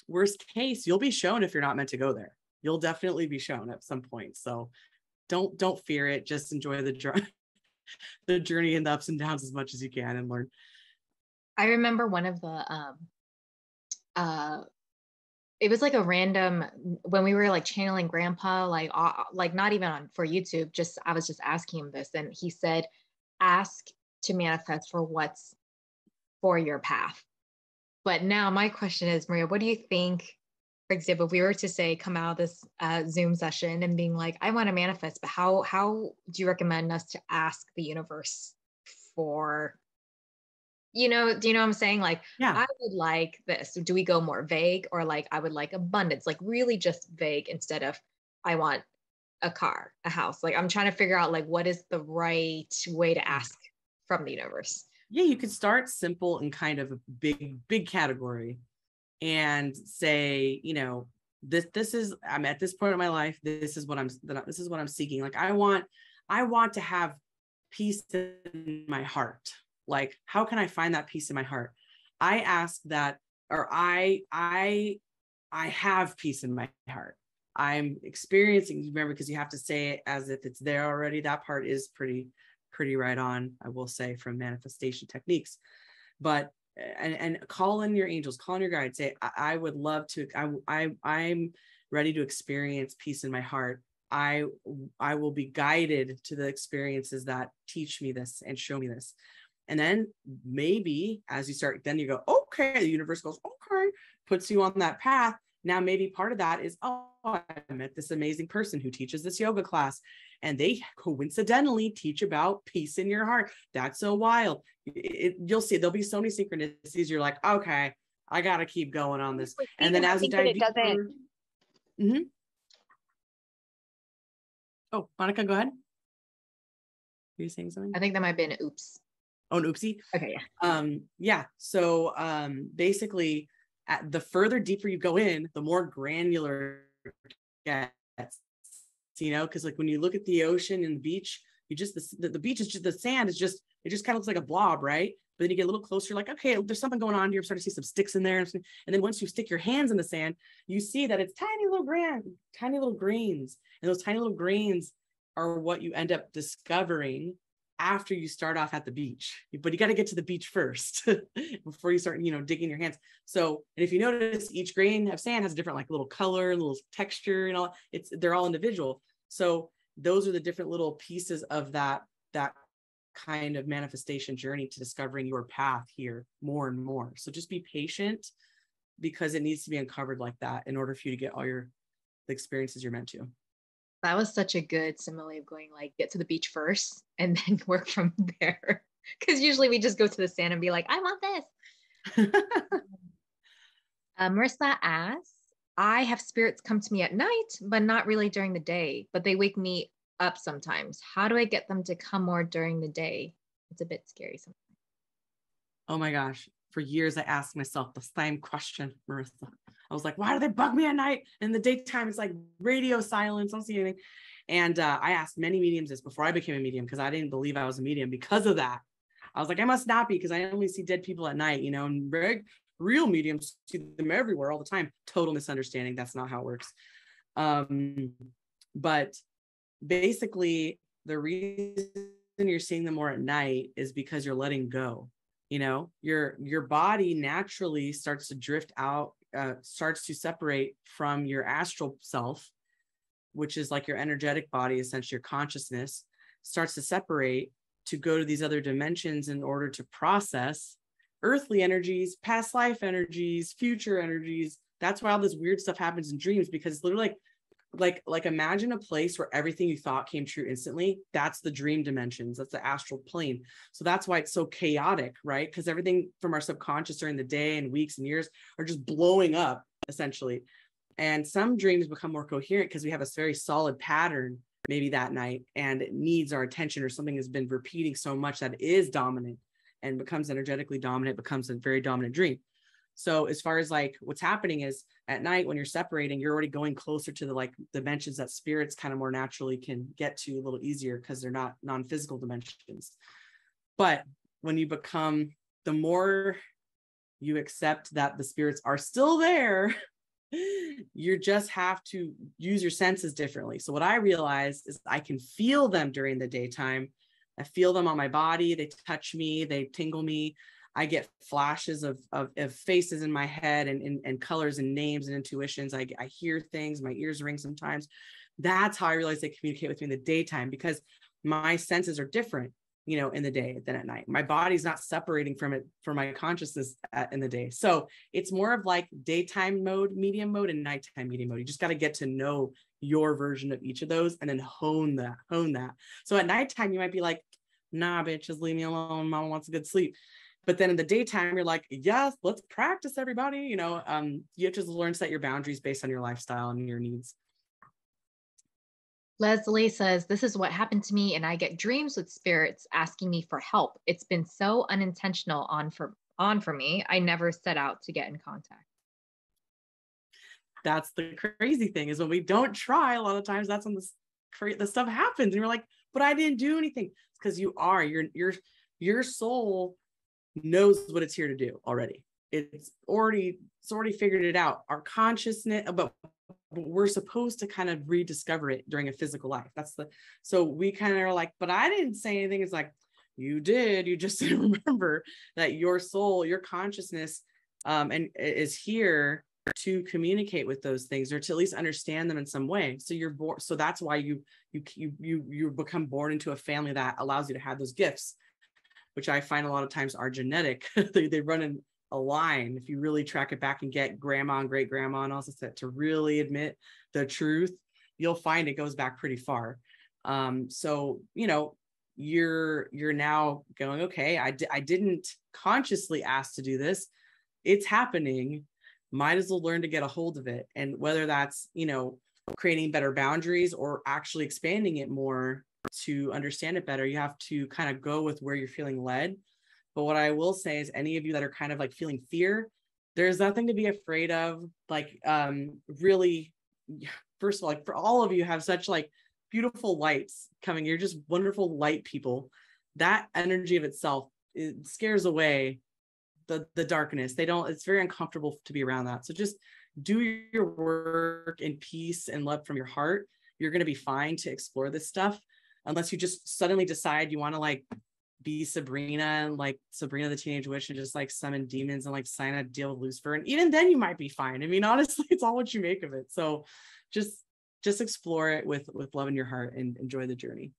Worst case, you'll be shown if you're not meant to go there. You'll definitely be shown at some point. So don't fear it. Just enjoy the journey and the ups and downs as much as you can and learn. I remember one of the it was like a random, when we were like channeling grandpa, like not even on for YouTube, just I was just asking him this, and he said, ask to manifest for what's for your path. But now my question is, Maria, what do you think? For example, if we were to say, come out of this Zoom session and being like, I want to manifest, but how do you recommend us to ask the universe for, do you know what I'm saying? Like, yeah. I would like this. Do we go more vague, or like, I would like abundance, like really just vague instead of I want a car, a house. Like I'm trying to figure out like, what is the right way to ask from the universe? Yeah, you could start simple and kind of a big category and say, you know, this is, I'm at this point in my life, this is what I'm seeking. Like I want to have peace in my heart. Like, how can I find that peace in my heart? I ask that, or I have peace in my heart. I'm experiencing, remember, because you have to say it as if it's there already. That part is pretty right on, I will say, from manifestation techniques. But and call in your angels, call in your guides, say, I would love to, I'm ready to experience peace in my heart. I will be guided to the experiences that teach me this and show me this. And then maybe as you start, then you go, okay, the universe goes, okay, puts you on that path. Now, maybe part of that is, oh, I met this amazing person who teaches this yoga class, and they coincidentally teach about peace in your heart. That's so wild. You'll see, there'll be so many synchronicities. You're like, okay, I got to keep going on this. And then as you dive deeper, Oh, Monica, go ahead. Are you saying something? I think that might have been oops. Oh, an oopsie. Okay. Yeah. So basically, the further deeper you go in, the more granular it gets. You know, because like when you look at the ocean and the beach, you just the beach is just, the sand is just, it just kind of looks like a blob, right? But then you get a little closer, like, okay, there's something going on here. I'm starting to see some sticks in there, and then once you stick your hands in the sand, you see that it's tiny little grains, and those tiny little grains are what you end up discovering after you start off at the beach. But you got to get to the beach first before you start, digging your hands. So, and if you notice, each grain of sand has a different like little color, little texture, and all. They're all individual. So those are the different little pieces of that kind of manifestation journey to discovering your path here more and more. So just be patient, because it needs to be uncovered like that in order for you to get all the experiences you're meant to. That was such a good simile of going like, get to the beach first and then work from there. Because usually we just go to the sand and be like, I want this. Marissa asks, I have spirits come to me at night, but not really during the day, but they wake me up sometimes. How do I get them to come more during the day? It's a bit scary sometimes. Oh my gosh. For years, I asked myself the same question, Marissa. I was like, why do they bug me at night? In the daytime, it's like radio silence. I don't see anything. And I asked many mediums this before I became a medium, because I didn't believe I was a medium because of that. I was like, I must not be, because I only see dead people at night, you know, and real mediums see them everywhere all the time. Total misunderstanding. That's not how it works. But basically, the reason you're seeing them more at night is because you're letting go. You know, your body naturally starts to drift out, starts to separate from your astral self, which is like your energetic body, essentially your consciousness, starts to separate to go to these other dimensions in order to process earthly energies, past life energies, future energies. That's why all this weird stuff happens in dreams, because it's literally like imagine a place where everything you thought came true instantly. That's the dream dimensions. That's the astral plane. So that's why it's so chaotic, right? Because everything from our subconscious during the day and weeks and years are just blowing up, essentially. And some dreams become more coherent because we have a very solid pattern maybe that night, and it needs our attention, or something has been repeating so much that it is dominant and becomes energetically dominant, becomes a very dominant dream. So as far as like what's happening is at night when you're separating, you're already going closer to the like dimensions that spirits kind of more naturally can get to a little easier, because they're not non-physical dimensions. But when you become, the more you accept that the spirits are still there, you just have to use your senses differently. So what I realized is I can feel them during the daytime. I feel them on my body. They touch me, they tingle me. I get flashes of faces in my head, and colors and names and intuitions. I hear things, my ears ring sometimes. That's how I realize they communicate with me in the daytime, because my senses are different, you know, in the day than at night. My body's not separating from it, from my consciousness in the day. So it's more of like daytime mode, medium mode, and nighttime medium mode. You just got to get to know your version of each of those and then hone that. So at nighttime, you might be like, nah, bitch, just leave me alone. Mama wants a good sleep. But then in the daytime, you're like, yes, let's practice, everybody. You know, you have to learn to set your boundaries based on your lifestyle and your needs. Leslie says, this is what happened to me, and I get dreams with spirits asking me for help. It's been so unintentional on for me. I never set out to get in contact. That's the crazy thing, is when we don't try, a lot of times that's when the stuff happens. And you're like, but I didn't do anything. It's because your soul knows what it's here to do already. It's already figured it out. Our consciousness, but we're supposed to kind of rediscover it during a physical life. So we kind of are like, but I didn't say anything. It's like, you did, you just didn't remember that your soul, your consciousness, and is here to communicate with those things, or to at least understand them in some way. So you're born. So that's why you become born into a family that allows you to have those gifts, which I find a lot of times are genetic. they run in a line. If you really track it back and get grandma and great grandma and also to really admit the truth, you'll find it goes back pretty far. So, you know, you're now going, okay, I didn't consciously ask to do this. It's happening. Might as well learn to get a hold of it. And whether that's, you know, creating better boundaries or actually expanding it more to understand it better, you have to kind of go with where you're feeling led. But what I will say is, any of you that are kind of like feeling fear, there's nothing to be afraid of. Like, really, first of all, like for all of you have such like beautiful lights coming. You're just wonderful light people. That energy of itself, it scares away the darkness. It's very uncomfortable to be around that. So just do your work in peace and love from your heart. You're going to be fine to explore this stuff, unless you just suddenly decide you want to like be Sabrina and like Sabrina the Teenage Witch and just like summon demons and like sign a deal with Lucifer. And even then you might be fine. I mean, honestly, it's all what you make of it. So just explore it with love in your heart and enjoy the journey.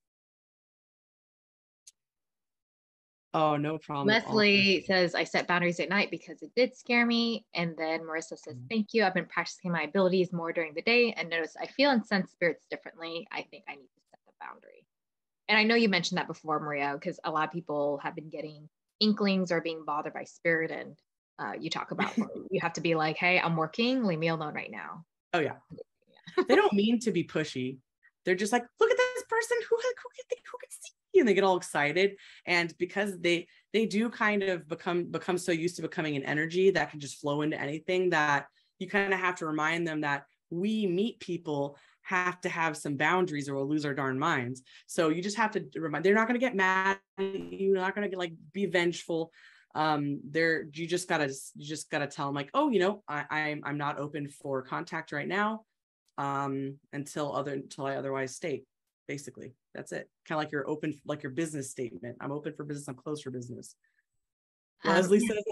Oh, no problem at all. Leslie says, I set boundaries at night because it did scare me. And then Marissa says, thank you. I've been practicing my abilities more during the day and notice I feel and sense spirits differently. I think I need to set the boundary. And I know you mentioned that before, Maria, because a lot of people have been getting inklings or being bothered by spirit. And you talk about you have to be like, hey, I'm working, leave me alone right now. Oh yeah. They don't mean to be pushy. They're just like, look at this person who can see you, and they get all excited. And because they do kind of become so used to becoming an energy that can just flow into anything, that you kind of have to remind them that we meet people have to have some boundaries or we'll lose our darn minds. So you just have to remind, they're not going to get mad at you, not going to like be vengeful. You just gotta tell them like, oh, you know, I'm not open for contact right now until I otherwise state. Basically, that's it. Kind of like you're open, like your business statement. I'm open for business, I'm closed for business. Leslie says,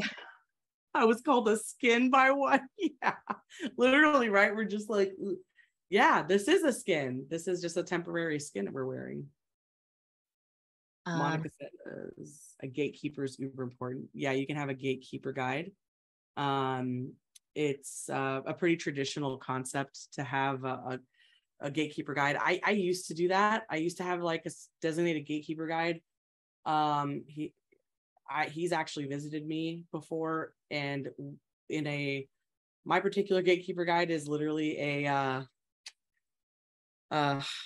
I was called a skin by one. Yeah, literally, right? We're just like, yeah, this is a skin. This is just a temporary skin that we're wearing. Monica says a gatekeeper is uber important. Yeah, you can have a gatekeeper guide. It's a pretty traditional concept to have a gatekeeper guide. I used to do that. I used to have like a designated gatekeeper guide. He's actually visited me before, and my particular gatekeeper guide is literally a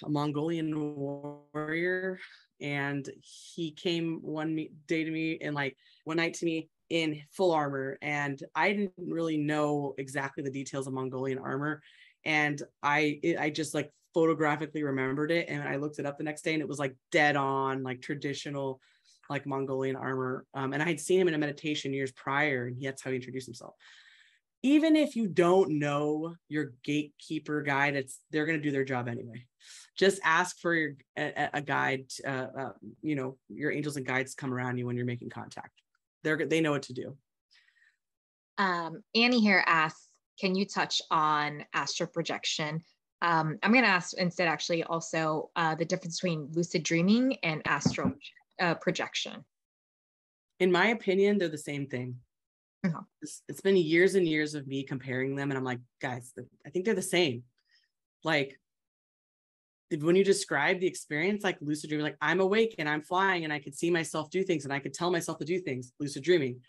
Mongolian warrior, and he came one night to me in full armor, and I didn't really know exactly the details of Mongolian armor, and I just like photographically remembered it, and I looked it up the next day, and it was like dead on like traditional like Mongolian armor, and I had seen him in a meditation years prior, and that's how he introduced himself. Even if you don't know your gatekeeper guide, they're going to do their job anyway. Just ask for a guide. You know, your angels and guides come around you when you're making contact. They know what to do. Annie here asks, can you touch on astral projection? I'm going to ask instead actually also the difference between lucid dreaming and astral projection. In my opinion, they're the same thing. It's been years and years of me comparing them, and I'm like, guys, I think they're the same. Like when you describe the experience, like lucid dreaming, like I'm awake and I'm flying and I could see myself do things and I could tell myself to do things. Lucid dreaming.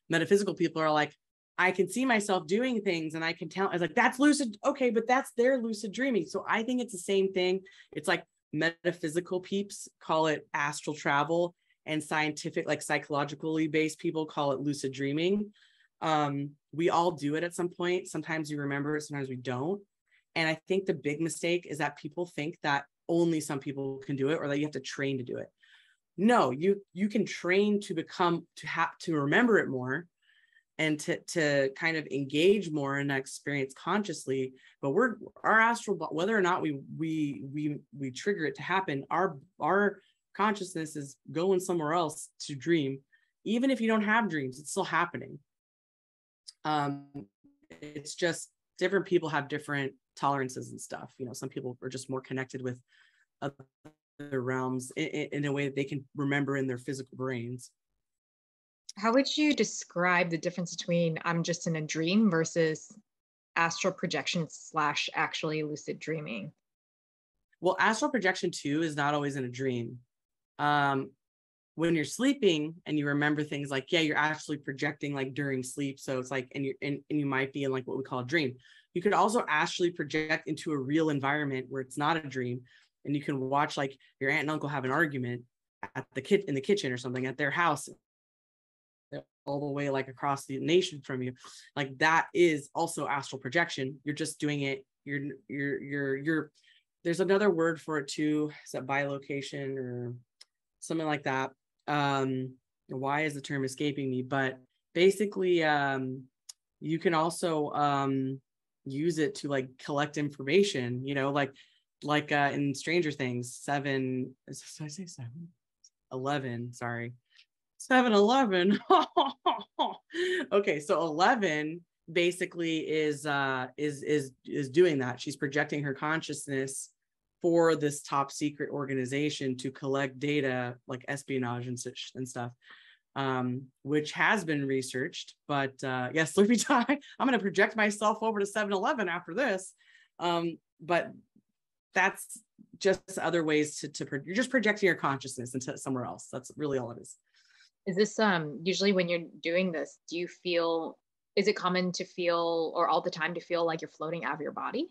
Metaphysical people are like, I can see myself doing things and I can tell. I was like, that's lucid. Okay, but that's their lucid dreaming. So I think it's the same thing. It's like metaphysical peeps call it astral travel, and scientific, like psychologically based people call it lucid dreaming. We all do it at some point. Sometimes you remember it, sometimes we don't. And I think the big mistake is that people think that only some people can do it, or that you have to train to do it. No, you can train to to remember it more, and to kind of engage more in that experience consciously. But our astral, whether or not we trigger it to happen, our consciousness is going somewhere else to dream. Even if you don't have dreams, it's still happening. It's just different people have different tolerances and stuff. You know, some people are just more connected with other realms in a way that they can remember in their physical brains. How would you describe the difference between I'm just in a dream versus astral projection / actually lucid dreaming? Well, astral projection too is not always in a dream. When you're sleeping and you remember things, like, yeah, you're actually projecting like during sleep. So it's like, and you might be in like what we call a dream. You could also actually project into a real environment where it's not a dream. And you can watch like your aunt and uncle have an argument in the kitchen or something at their house, all the way like across the nation from you. Like that is also astral projection. You're just doing it. You're there's another word for it too. Is that bilocation or something like that? Why is the term escaping me? But basically, you can also use it to like collect information, you know, like in Stranger Things, 7, did I say 7? 11, sorry. 7-Eleven. Okay, so 11 basically is doing that. She's projecting her consciousness for this top secret organization to collect data like espionage and stuff. which has been researched. But yes, sleepy time. I'm going to project myself over to 7-Eleven after this. But that's just other ways you're just projecting your consciousness into somewhere else. That's really all it is. Is this usually when you're doing this, do you feel, is it common to feel, or all the time to feel like you're floating out of your body?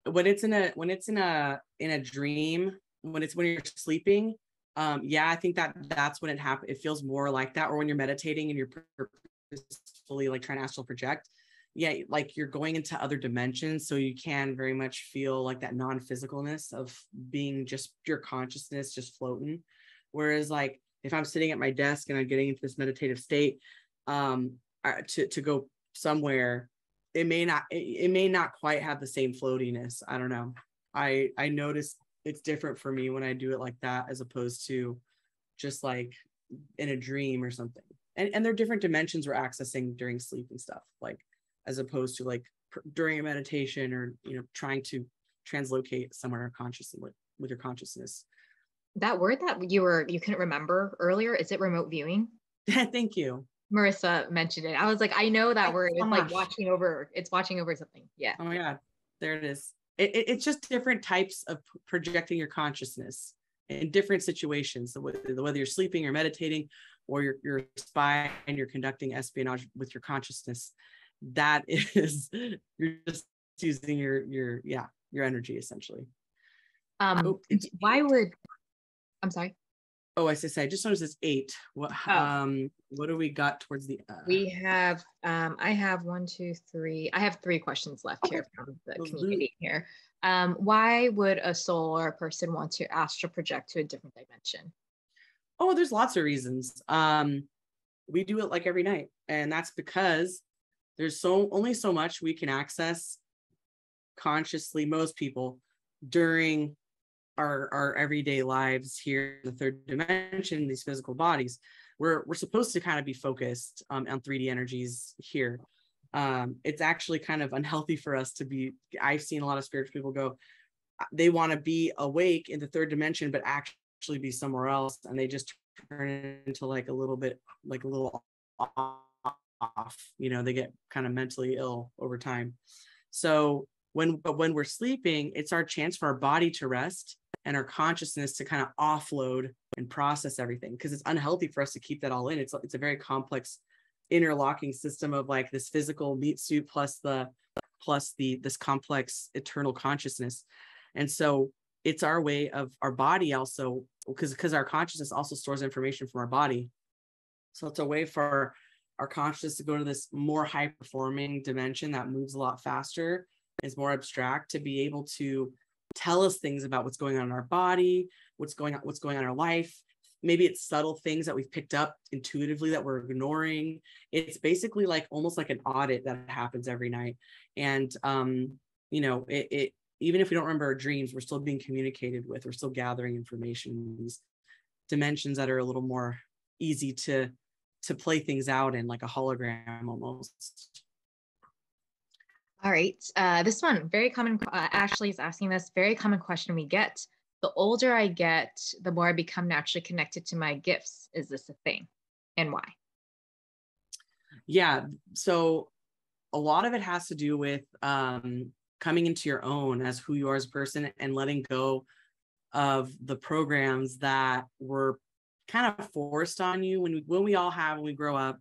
When it's in a dream, when you're sleeping, yeah, I think that's when it happens. It feels more like that. Or when you're meditating and you're purposefully like trying to astral project, yeah, like you're going into other dimensions. So you can very much feel like that non-physicalness of being just your consciousness just floating. Whereas like if I'm sitting at my desk and I'm getting into this meditative state, to go somewhere, it may not quite have the same floatiness. I don't know. I notice it's different for me when I do it like that, as opposed to just like in a dream or something. And there are different dimensions we're accessing during sleep and stuff, like as opposed to like during a meditation or, you know, trying to translocate somewhere consciously with your consciousness. That word that you couldn't remember earlier, is it remote viewing? Thank you. Marissa mentioned it. I was like, I know that word. It's like watching over something. Yeah. Oh my God, there it is. It's just different types of projecting your consciousness in different situations. So whether you're sleeping or meditating, or you're a spy and you're conducting espionage with your consciousness, that is, you're just using your energy essentially. I'm sorry. Oh, I just noticed it's 8. What do we got towards the we have I have 1, 2, 3. I have 3 questions left here from the community here. Why would a soul or a person want to astral project to a different dimension? Oh, there's lots of reasons. We do it like every night, and that's because there's only so much we can access consciously, most people, during our everyday lives here in the 3rd dimension, these physical bodies. We're supposed to kind of be focused on 3D energies here. It's actually kind of unhealthy for us to be. I've seen a lot of spiritual people go, they want to be awake in the 3rd dimension, but actually be somewhere else, and they just turn into like a little off. You know, they get kind of mentally ill over time. So when we're sleeping, it's our chance for our body to rest and our consciousness to kind of offload and process everything, because it's unhealthy for us to keep that all in. It's a very complex interlocking system of like this physical meat suit plus this complex eternal consciousness. And so it's our way of our body also, because our consciousness also stores information from our body. So it's a way for our consciousness to go to this more high performing dimension that moves a lot faster, is more abstract, to be able to tell us things about what's going on in our body, what's going on in our life. Maybe it's subtle things that we've picked up intuitively that we're ignoring. It's basically like almost like an audit that happens every night. And you know, it even if we don't remember our dreams, we're still being communicated with. We're still gathering information in these dimensions that are a little more easy to play things out in, like a hologram almost. All right. This one, very common. Ashley is asking this, very common question we get. The older I get, the more I become naturally connected to my gifts. Is this a thing? And why? Yeah. So a lot of it has to do with coming into your own as who you are as a person, and letting go of the programs that were kind of forced on you when we grow up.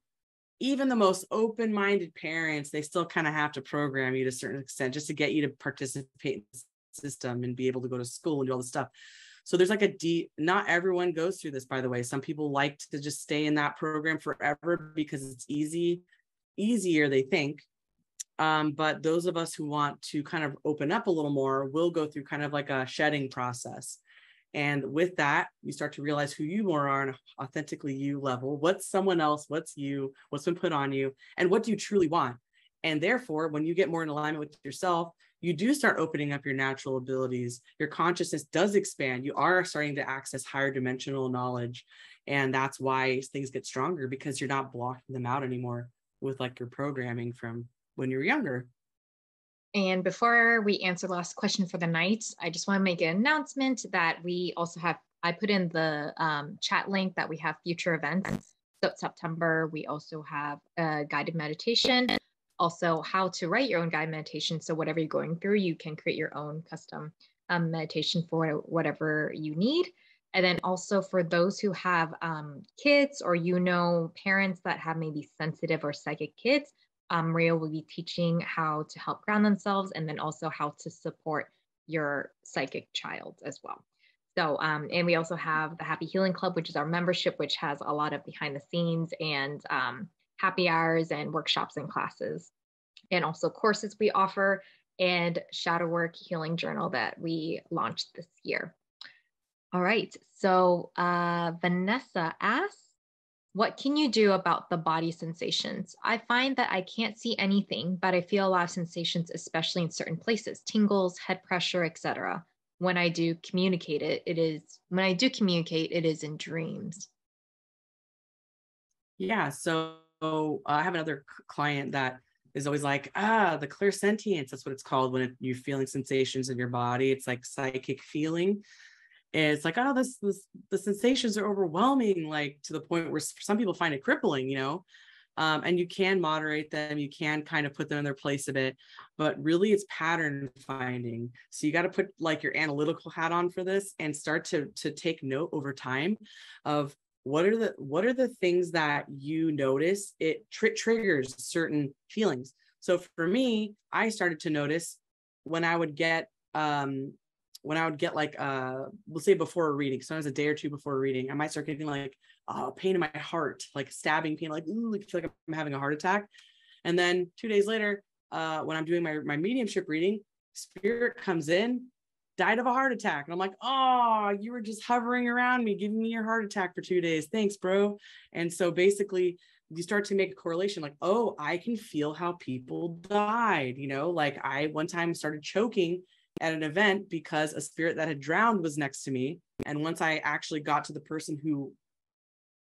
Even the most open-minded parents, they still kind of have to program you to a certain extent just to get you to participate in the system and be able to go to school and do all this stuff. So there's like not everyone goes through this, by the way. Some people like to just stay in that program forever because it's easier, they think. But those of us who want to kind of open up a little more will go through kind of like a shedding process. And with that, you start to realize who you more are on an authentically you level. What's someone else? What's you? What's been put on you? And what do you truly want? And therefore, when you get more in alignment with yourself, you do start opening up your natural abilities. Your consciousness does expand. You are starting to access higher dimensional knowledge. And that's why things get stronger, because you're not blocking them out anymore with like your programming from when you're younger. And before we answer the last question for the night, I just want to make an announcement that we also have I put in the chat link that we have future events. So September, we also have a guided meditation, also how to write your own guided meditation. So whatever you're going through, you can create your own custom meditation for whatever you need. And then also for those who have kids, or parents that have maybe sensitive or psychic kids, Maria will be teaching how to help ground themselves, and then also how to support your psychic child as well. So, and we also have the Happy Healing Club, which is our membership, which has a lot of behind the scenes and happy hours and workshops and classes, and also courses we offer, and Shadow Work Healing Journal that we launched this year. All right. So Vanessa asks, what can you do about the body sensations? I find that I can't see anything, but I feel a lot of sensations, especially in certain places, tingles, head pressure, etc. When I do communicate it is in dreams. Yeah. So I have another client that is always like, the clairsentience. That's what it's called when you're feeling sensations in your body. It's like psychic feeling. It's like, the sensations are overwhelming, like to the point where some people find it crippling, and you can moderate them. You can kind of put them in their place a bit, but really it's pattern finding. So you got to put like your analytical hat on for this and start to take note over time of what are the things that you notice it triggers certain feelings. So for me, I started to notice when I would get like, we'll say before a reading, sometimes a day or two before a reading, I might start getting like pain in my heart, like stabbing pain, like, ooh, I feel like I'm having a heart attack. And then 2 days later, when I'm doing my mediumship reading, spirit comes in, died of a heart attack. And I'm like, oh, you were just hovering around me, giving me your heart attack for 2 days. Thanks, bro. And so basically you start to make a correlation, like, oh, I can feel how people died. Like I one time started choking at an event because a spirit that had drowned was next to me. And once I actually got to the person who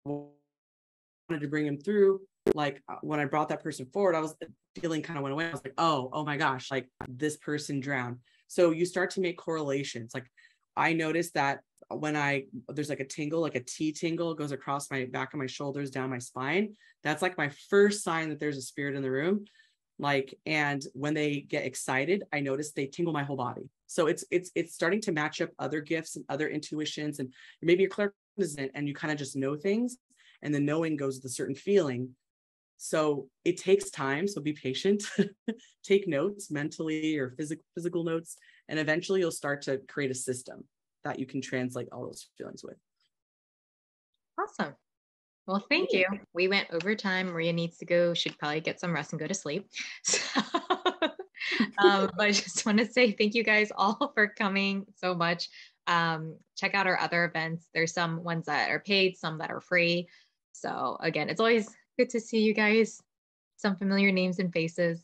wanted to bring him through, like when I brought that person forward, I was feeling kind of went away. I was like, oh my gosh, like this person drowned. So you start to make correlations. Like I noticed that when there's like a tingle, like a T tingle goes across my back of my shoulders, down my spine. That's like my first sign that there's a spirit in the room. Like, and when they get excited, I notice they tingle my whole body. So it's starting to match up other gifts and other intuitions, and maybe you're clairvoyant and you kind of just know things, and the knowing goes with a certain feeling. So it takes time. So be patient, take notes mentally or physical notes, and eventually you'll start to create a system that you can translate all those feelings with. Awesome. Well, thank you. We went over time. Maria needs to go. Should probably get some rest and go to sleep. So, but I just want to say thank you guys all for coming so much. Check out our other events. There's some ones that are paid, some that are free. So again, it's always good to see you guys, some familiar names and faces.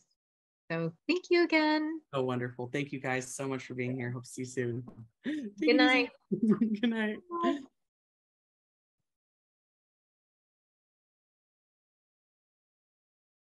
So thank you again. Oh, wonderful. Thank you guys so much for being here. Hope to see you soon. Good night. Good night.